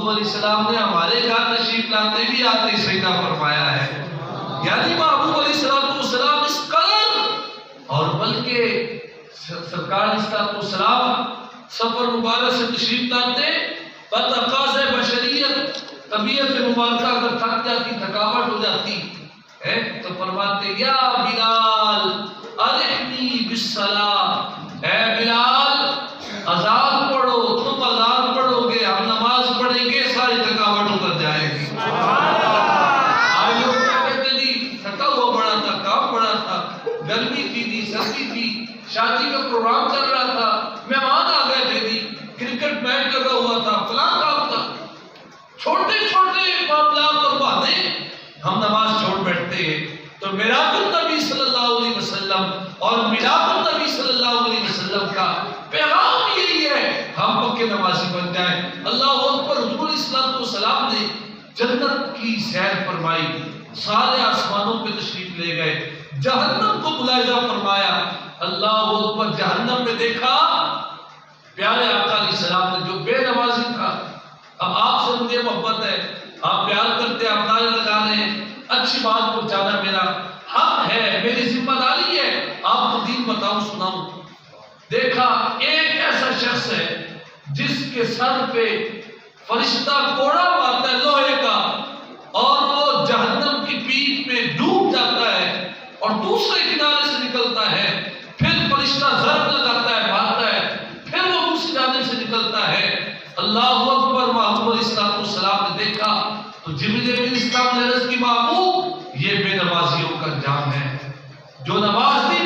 محبوب علیہ السلام نے ہمارے گھر تشریف لاتے بھی آتے سجدہ فرمایا ہے. یعنی محبوب علیہ السلام اس قدر، اور بلکہ سرکار علیہ السلام سفر مبارک سے تشریف لاتے، بتقاضۂ بشریت طبیعت مبارکہ اگر تھک جاتی، تھکاوٹ ہو جاتی ہے تو فرماتے یا بلال ارحنی بالصلاۃ، اے بلال اذان پڑھو، تم اذان پڑھو گے ہم نماز پڑھیں گے ساری تھکاوٹ اتر جائے گی. آج لوگ کیا کہتے جی تھکا ہوا بڑا تھا، کام بڑا تھا، گرمی تھی، سردی تھی، شادی کا پروگرام چل رہا تھا، مہمان آ گئے تھے جی، کرکٹ میچ لگا ہوا تھا، فلاں کام تھا. چھوٹے چھوٹے معاملات اور باتیں ہم نماز چھوڑ بیٹھتے ہیں. تو میراث النبی صلی اللہ علیہ وسلم اور میلاد النبی صلی اللہ علیہ وسلم کا پیغام یہی ہے ہم پکے نمازی بن جائیں. اللہ اکبر. حضور السلام نے جنت کی سیر فرمائی، سارے آسمانوں پہ تشریف لے گئے، جہنم کو ملاحظہ فرمایا. اللہ اکبر. جہنم میں دیکھا پیارے آقا علیہ السلام نے جو بے نمازی تھا. اب آپ سے مجھے محبت ہے، آپ پیار کرتے، آپ نعرے لگا رہے ہیں، اچھی بات پہنچانا میرا حق ہے، میری ذمہ داری ہے، آپ کو دین بتاؤں سناؤں. دیکھا ایک ایسا شخص ہے جس کے سر پہ فرشتہ کوڑا مارتا ہے لوہے کا، اور وہ جہنم کی پیٹ میں ڈوب جاتا ہے اور دوسرے کنارے سے نکلتا ہے. پھر فرشتہ ضرب لگاتا ہے، مارتا ہے، پھر وہ دوسری جانب سے نکلتا ہے. اللہ اکبر. محمد السلام نے دیکھا تو جبریل علیہ السلام نے عرض کی محبوب یہ بے نمازیوں کا انجام ہے، جو نماز نہیں